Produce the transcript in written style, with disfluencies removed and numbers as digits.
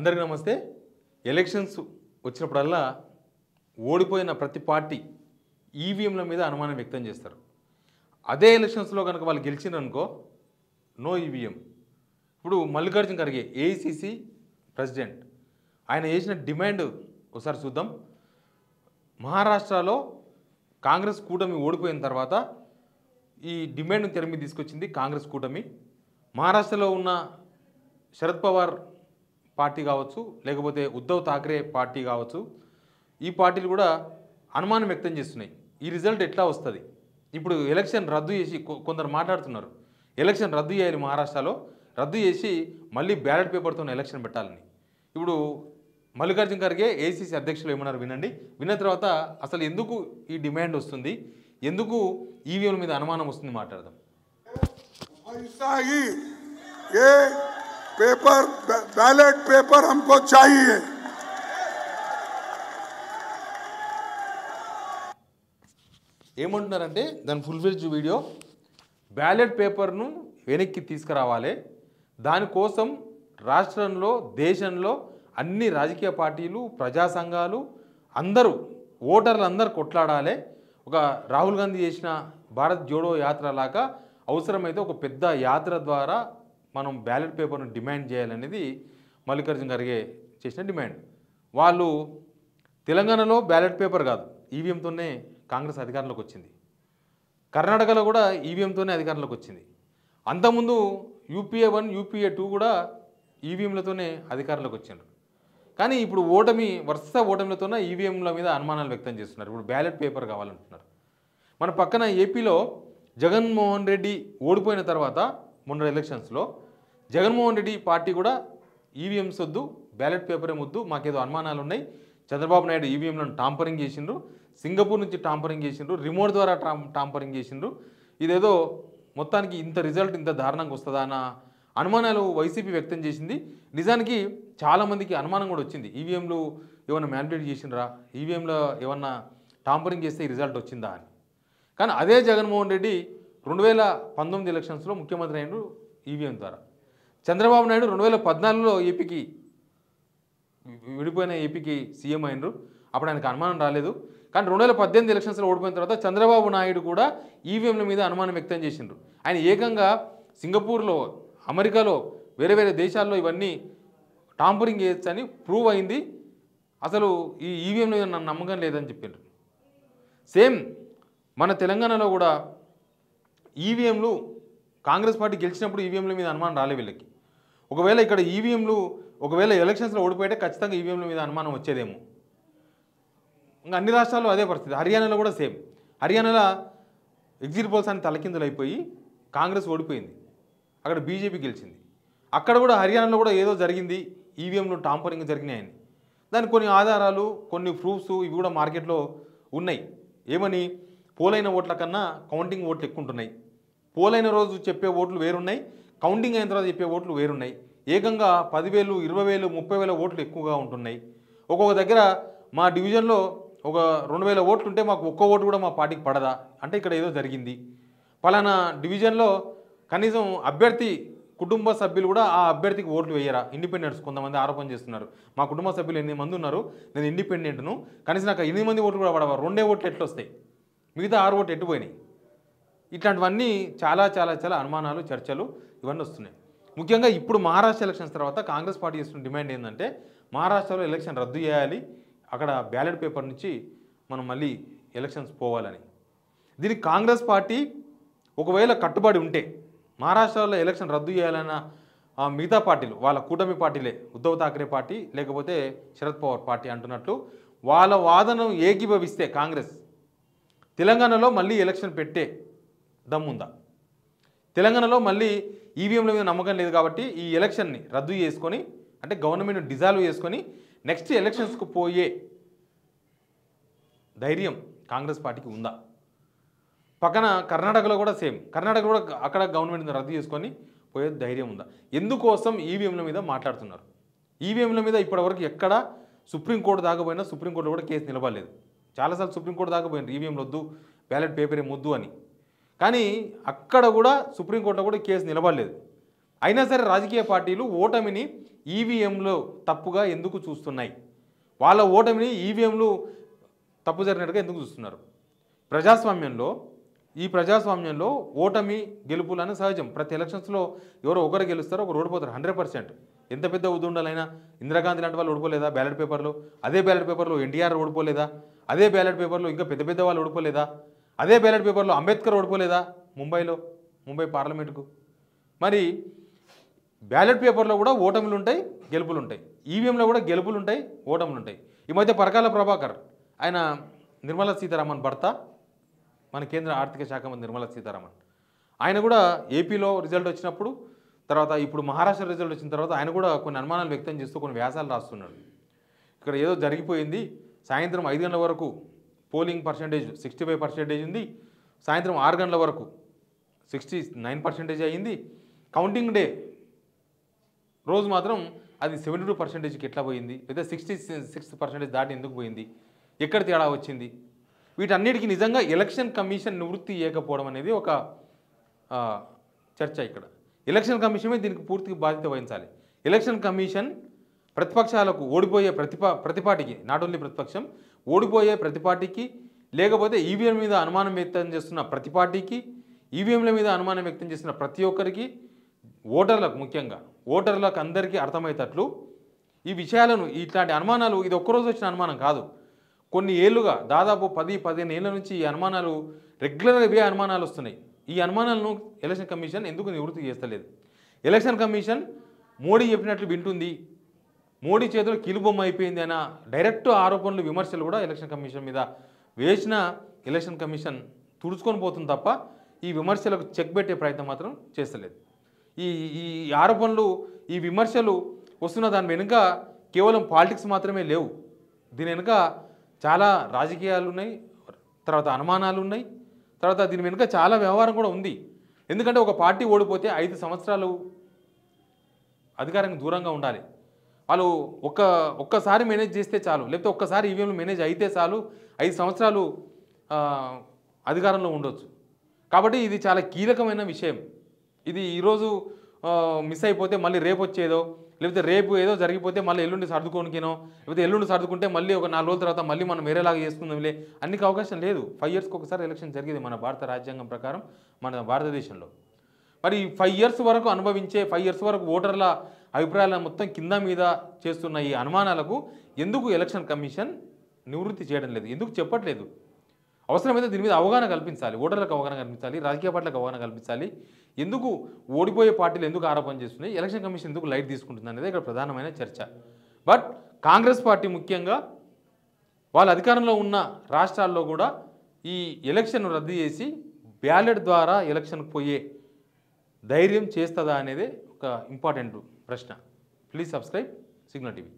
అందరికీ నమస్తే. ఎలక్షన్స్ వచ్చినప్పుడల్లా ఓడిపోయిన ప్రతి పార్టీ ఈవీఎంల మీద అనుమానం వ్యక్తం చేస్తారు. అదే ఎలక్షన్స్లో కనుక వాళ్ళు గెలిచినారనుకో నో ఈవీఎం. ఇప్పుడు మల్లికార్జున ఖర్గే ఏఐసిసి ప్రెసిడెంట్ ఆయన చేసిన డిమాండ్ ఒకసారి చూద్దాం. మహారాష్ట్రలో కాంగ్రెస్ కూటమి ఓడిపోయిన తర్వాత ఈ డిమాండ్ను తెర మీద తీసుకొచ్చింది కాంగ్రెస్ కూటమి. మహారాష్ట్రలో ఉన్న శరద్ పవార్ పార్టీ కావచ్చు, లేకపోతే ఉద్ధవ్ ఠాక్రే పార్టీ కావచ్చు, ఈ పార్టీలు కూడా అనుమానం వ్యక్తం చేస్తున్నాయి ఈ రిజల్ట్ ఎట్లా వస్తుంది. ఇప్పుడు ఎలక్షన్ రద్దు చేసి కొందరు మాట్లాడుతున్నారు ఎలక్షన్ రద్దు చేయాలి, మహారాష్ట్రలో రద్దు చేసి మళ్ళీ బ్యాలెట్ పేపర్తో ఎలక్షన్ పెట్టాలని. ఇప్పుడు మల్లికార్జున ఖర్గే ఏఐసిసి అధ్యక్షులు ఏమన్నారు వినండి. విన్న తర్వాత అసలు ఎందుకు ఈ డిమాండ్ వస్తుంది, ఎందుకు ఈవీఎంల మీద అనుమానం వస్తుంది మాట్లాడదాం. पेपर बैलेट पेपर हमको चाहिए. ఏమంటున్నారంటే దాని ఫుల్ ఫ్లెడ్జ్ వీడియో, బ్యాలెట్ పేపర్ను వెనక్కి తీసుకురావాలి, దానికోసం రాష్ట్రంలో దేశంలో అన్ని రాజకీయ పార్టీలు ప్రజా సంఘాలు అందరూ ఓటర్లు అందరూ కొట్లాడాలి. ఒక రాహుల్ గాంధీ చేసిన భారత్ జోడో యాత్ర లాగా అవసరమైతే ఒక పెద్ద యాత్ర ద్వారా మనం బ్యాలెట్ పేపర్ను డిమాండ్ చేయాలనేది మల్లికార్జున ఖర్గే చేసిన డిమాండ్. వాళ్ళు తెలంగాణలో బ్యాలెట్ పేపర్ కాదు ఈవీఎంతోనే కాంగ్రెస్ అధికారంలోకి వచ్చింది. కర్ణాటకలో కూడా ఈవీఎంతోనే అధికారంలోకి వచ్చింది. అంతకుముందు యూపీఏ 1 యూపీఏ 2 కూడా ఈవీఎంలతోనే అధికారంలోకి వచ్చారు. కానీ ఇప్పుడు వరుస ఓటమిలతోనే ఈవీఎంల మీద అనుమానాలు వ్యక్తం చేస్తున్నారు. ఇప్పుడు బ్యాలెట్ పేపర్ కావాలంటున్నారు. మన పక్కన ఏపీలో జగన్మోహన్ రెడ్డి ఓడిపోయిన తర్వాత మొన్న ఎలక్షన్స్లో జగన్మోహన్ రెడ్డి పార్టీ కూడా ఈవీఎంస్ వద్దు, బ్యాలెట్ పేపర్ వద్దు, మాకేదో అనుమానాలు ఉన్నాయి, చంద్రబాబు నాయుడు ఈవీఎంలను టాంపరింగ్ చేసిండ్రు, సింగపూర్ నుంచి టాంపరింగ్ చేసిండ్రు, రిమోట్ ద్వారా టాంపరింగ్ చేసిండ్రు, ఇదేదో మొత్తానికి ఇంత రిజల్ట్ ఇంత దారుణంగా వస్తుందా అన్న అనుమానాలు వైసీపీ వ్యక్తం చేసింది. నిజానికి చాలామందికి అనుమానం కూడా వచ్చింది, ఈవీఎంలు ఏమన్నా మ్యానిపులేట్ చేసిండ్రా, ఈవీఎంలో ఏమన్నా టాంపరింగ్ చేస్తే ఈ రిజల్ట్ వచ్చిందా అని. కానీ అదే జగన్మోహన్ రెడ్డి 2019 ఎలక్షన్స్లో ముఖ్యమంత్రి అయినరు ఈవీఎం ద్వారా. చంద్రబాబు నాయుడు 2014లో ఏపీకి విడిపోయిన ఏపీకి సీఎం అయినరు, అప్పుడు ఆయనకు అనుమానం రాలేదు. కానీ 2018 ఎలక్షన్స్లో ఓడిపోయిన తర్వాత చంద్రబాబు నాయుడు కూడా ఈవీఎంల మీద అనుమానం వ్యక్తం చేసిండ్రు. ఆయన ఏకంగా సింగపూర్లో, అమెరికాలో, వేరే వేరే దేశాల్లో ఇవన్నీ టాంపరింగ్ చేయొచ్చని ప్రూవ్ అయింది, అసలు ఈ ఈవీఎంల మీద నాకు నమ్మకం లేదని చెప్పిండ్రు. సేమ్ మన తెలంగాణలో కూడా ఈవీఎంలు కాంగ్రెస్ పార్టీ గెలిచినప్పుడు ఈవీఎంల మీద అనుమానం రాలే వీళ్ళకి. ఒకవేళ ఇక్కడ ఈవీఎంలు ఒకవేళ ఎలక్షన్స్లో ఓడిపోయితే ఖచ్చితంగా ఈవీఎంల మీద అనుమానం వచ్చేదేమో. ఇంకా అన్ని రాష్ట్రాల్లో అదే పరిస్థితి. హర్యానాలో కూడా సేమ్. హర్యానాలో ఎగ్జిట్ పోల్స్ అని తలకిందులు అయిపోయి కాంగ్రెస్ ఓడిపోయింది, అక్కడ బీజేపీ గెలిచింది. అక్కడ కూడా హర్యానాలో కూడా ఏదో జరిగింది, ఈవీఎంలు టాంపరింగ్ జరిగినాయని. దానికి కొన్ని ఆధారాలు, కొన్ని ప్రూఫ్స్ ఇవి కూడా మార్కెట్లో ఉన్నాయి. ఏమని, పోలైన ఓట్ల కన్నా కౌంటింగ్ ఓట్లు ఎక్కువ ఉంటున్నాయి, పోలైన రోజు చెప్పే ఓట్లు వేరున్నాయి, కౌంటింగ్ అయిన తర్వాత చెప్పే ఓట్లు వేరున్నాయి, ఏకంగా 10,000, 20,000, 30,000 ఓట్లు ఎక్కువగా ఉంటున్నాయి. ఒక్కొక్క దగ్గర మా డివిజన్లో ఒక 2,000 ఓట్లు ఉంటే మాకు ఒక్క ఓటు కూడా మా పార్టీకి పడదా అంటే ఇక్కడ ఏదో జరిగింది. పలానా డివిజన్లో కనీసం అభ్యర్థి కుటుంబ సభ్యులు కూడా ఆ అభ్యర్థికి ఓట్లు వేయరా, ఇండిపెండెంట్స్ కొంతమంది ఆరోపణ చేస్తున్నారు. మా కుటుంబ సభ్యులు 8 మంది ఉన్నారు, నేను ఇండిపెండెంట్ను, కనీసం నాకు 8 మంది ఓట్లు కూడా పడవా, 2 ఓట్లు ఎట్లు వస్తాయి, మిగతా 6 ఓట్లు ఎట్టుపోయినాయి. ఇట్లాంటివన్నీ చాలా చాలా చాలా అనుమానాలు, చర్చలు ఇవన్నీ వస్తున్నాయి. ముఖ్యంగా ఇప్పుడు మహారాష్ట్ర ఎలక్షన్స్ తర్వాత కాంగ్రెస్ పార్టీ చేస్తున్న డిమాండ్ ఏంటంటే మహారాష్ట్రలో ఎలక్షన్ రద్దు చేయాలి, అక్కడ బ్యాలెట్ పేపర్ నుంచి మనం మళ్ళీ ఎలక్షన్స్ పోవాలని. దీనికి కాంగ్రెస్ పార్టీ ఒకవేళ కట్టుబడి ఉంటే మహారాష్ట్రలో ఎలక్షన్ రద్దు చేయాలన్న మిగతా పార్టీలు, వాళ్ళ కూటమి పార్టీలే, ఉద్ధవ్ ఠాక్రే పార్టీ లేకపోతే శరద్ పవార్ పార్టీ అంటున్నట్లు వాళ్ళ వాదనను ఏకీభవిస్తే కాంగ్రెస్ తెలంగాణలో మళ్ళీ ఎలక్షన్ పెట్టే దమ్ముందా? తెలంగాణలో మళ్ళీ ఈవీఎంల మీద నమ్మకం లేదు కాబట్టి ఈ ఎలక్షన్ని రద్దు చేసుకొని, అంటే గవర్నమెంట్ డిజాల్వ్ చేసుకొని నెక్స్ట్ ఎలక్షన్స్కు పోయే ధైర్యం కాంగ్రెస్ పార్టీకి ఉందా? పక్కన కర్ణాటకలో కూడా సేమ్, కర్ణాటక కూడా అక్కడ గవర్నమెంట్ రద్దు చేసుకొని పోయే ధైర్యం ఉందా? ఎందుకోసం ఈవీఎంల మీద మాట్లాడుతున్నారు? ఈవీఎంల మీద ఇప్పటివరకు ఎక్కడ సుప్రీంకోర్టు దాకా పోయినా సుప్రీంకోర్టులో కూడా కేసు నిలబడలేదు. చాలాసార్లు సుప్రీంకోర్టు దాకా పోయినారు ఈవీఎంలు వద్దు, బ్యాలెట్ పేపర్ ఏం వద్దు అని. కానీ అక్కడ కూడా సుప్రీంకోర్టులో కూడా కేసు నిలబడలేదు. అయినా సరే రాజకీయ పార్టీలు ఓటమిని ఈవీఎంలో తప్పుగా ఎందుకు చూస్తున్నాయి? వాళ్ళ ఓటమిని ఈవీఎంలు తప్పు జరిగినట్టుగా ఎందుకు చూస్తున్నారు? ప్రజాస్వామ్యంలో ఓటమి గెలుపులను సహజం. ప్రతి ఎలక్షన్స్లో ఎవరో ఒకరు గెలుస్తారో ఒకరు ఓడిపోతారు 100%. ఎంత పెద్ద ఉద్దండాలైనా ఇందిరాగాంధీ లాంటి వాళ్ళు ఓడిపోలేదా బ్యాలెట్ పేపర్లో? అదే బ్యాలెట్ పేపర్లో ఎన్టీఆర్ ఓడిపోలేదా? అదే బ్యాలెట్ పేపర్లో ఇంకా పెద్ద పెద్ద వాళ్ళు ఓడిపోలేదా? అదే బ్యాలెట్ పేపర్లో అంబేద్కర్ ఓడిపోలేదా ముంబై పార్లమెంటుకు? మరి బ్యాలెట్ పేపర్లో కూడా ఓటములు ఉంటాయి, గెలుపులు ఉంటాయి. ఈవీఎంలో కూడా గెలుపులు ఉంటాయి, ఓటములు ఉంటాయి. ఈ మధ్య పరకాల ప్రభాకర్ ఆయన నిర్మలా సీతారామన్ భర్త, మన కేంద్ర ఆర్థిక శాఖ మంత్రి నిర్మలా సీతారామన్, ఆయన కూడా ఏపీలో రిజల్ట్ వచ్చినప్పుడు, తర్వాత ఇప్పుడు మహారాష్ట్ర రిజల్ట్ వచ్చిన తర్వాత ఆయన కూడా కొన్ని అనుమానాలు వ్యక్తం చేస్తూ కొన్ని వ్యాసాలు రాస్తున్నాడు. ఇక్కడ ఏదో జరిగిపోయింది, సాయంత్రం 5 గంటల వరకు పోలింగ్ పర్సెంటేజ్ 65% ఉంది, సాయంత్రం 6 గంటల వరకు 69% అయ్యింది, కౌంటింగ్ డే రోజు మాత్రం అది 72%కి ఎట్లా పోయింది, లేదా 66% దాటి ఎందుకు పోయింది, ఎక్కడ తేడా వచ్చింది? వీటన్నిటికీ నిజంగా ఎలక్షన్ కమిషన్ నివృత్తి చేయకపోవడం అనేది ఒక చర్చ. ఇక్కడ ఎలక్షన్ కమిషనే దీనికి పూర్తిగా బాధ్యత వహించాలి. ఎలక్షన్ కమిషన్ ప్రతిపక్షాలకు ఓడిపోయే ప్రతిపాటికి, నాట్ ఓన్లీ ప్రతిపక్షం, ఓడిపోయే ప్రతిపాటికి, లేకపోతే ఈవీఎం మీద అనుమానం వ్యక్తం చేస్తున్న ప్రతిపాటికి, ఈవీఎంల మీద అనుమానం వ్యక్తం చేస్తున్న ప్రతి ఒక్కరికి, ఓటర్లకు, ముఖ్యంగా ఓటర్లకు అందరికీ అర్థమయ్యేటట్లు ఈ విషయాలను, ఇట్లాంటి అనుమానాలు, ఇది ఒక్కరోజు వచ్చిన అనుమానం కాదు, కొన్ని ఏళ్ళుగా దాదాపు 10-15 ఏళ్ళ నుంచి ఈ అనుమానాలు రెగ్యులర్గా ఇవే అనుమానాలు వస్తున్నాయి. ఈ అనుమానాలను ఎలక్షన్ కమిషన్ ఎందుకు నివృత్తి చేస్తలేదు? ఎలక్షన్ కమిషన్ మోడీ చెప్పినట్లు వింటుంది, మోడీ చేతిలో కీలుబొమ్మ అయిపోయింది అన్న డైరెక్ట్ ఆరోపణలు, విమర్శలు కూడా ఎలక్షన్ కమిషన్ మీద వేసిన ఎలక్షన్ కమిషన్ తుడుచుకొని పోతుంది తప్ప ఈ విమర్శలకు చెక్ పెట్టే ప్రయత్నం మాత్రం చేస్తలేదు. ఈ ఈ ఆరోపణలు, ఈ విమర్శలు వస్తున్న దాని వెనుక కేవలం పాలిటిక్స్ మాత్రమే లేవు. దీని వెనుక చాలా రాజకీయాలు ఉన్నాయి, తర్వాత అనుమానాలు ఉన్నాయి, తర్వాత దీని వెనుక చాలా వ్యవహారం కూడా ఉంది. ఎందుకంటే ఒక పార్టీ ఓడిపోతే 5 సంవత్సరాలు అధికారానికి దూరంగా ఉండాలి. వాళ్ళు ఒక్కసారి మేనేజ్ చేస్తే చాలు, లేకపోతే ఒక్కసారి ఈవీఎంలు మేనేజ్ అయితే చాలు, 5 సంవత్సరాలు అధికారంలో ఉండొచ్చు. కాబట్టి ఇది చాలా కీలకమైన విషయం. ఇది ఈరోజు మిస్ అయిపోతే మళ్ళీ రేపు వచ్చేదో, లేకపోతే రేపు ఏదో జరిగిపోతే మళ్ళీ ఎల్లుండి సర్దుకోనికేనో, లేకపోతే ఎల్లుండి సర్దుకుంటే మళ్ళీ ఒక 4 రోజుల తర్వాత మళ్ళీ మనం వేరేలాగా చేసుకుందాంలే అన్నికి అవకాశం లేదు. 5 ఇయర్స్కి ఒకసారి ఎలక్షన్ జరిగేది మన భారత రాజ్యాంగం ప్రకారం, మన భారతదేశంలో. మరి 5 ఇయర్స్ వరకు అనుభవించే, 5 ఇయర్స్ వరకు ఓటర్ల అభిప్రాయాలను మొత్తం కింద మీద చేస్తున్న ఈ అనుమానాలకు ఎందుకు ఎలక్షన్ కమిషన్ నివృత్తి చేయడం లేదు? ఎందుకు చెప్పట్లేదు? అవసరమైతే దీని మీద అవగాహన కల్పించాలి, ఓటర్లకు అవగాహన కల్పించాలి, రాజకీయ పార్టీలకు అవగాహన కల్పించాలి. ఎందుకు ఓడిపోయే పార్టీలు ఎందుకు ఆరోపణ చేస్తున్నాయి, ఎలక్షన్ కమిషన్ ఎందుకు లైట్ తీసుకుంటుంది అనేది ఇక్కడ ప్రధానమైన చర్చ. బట్ కాంగ్రెస్ పార్టీ ముఖ్యంగా వాళ్ళ అధికారంలో ఉన్న రాష్ట్రాల్లో కూడా ఈ ఎలక్షన్ రద్దు చేసి బ్యాలెట్ ద్వారా ఎలక్షన్కి పోయే ధైర్యం చేస్తుందా అనేది ఒక ఇంపార్టెంట్ ప్రశ్న. Please subscribe signal TV.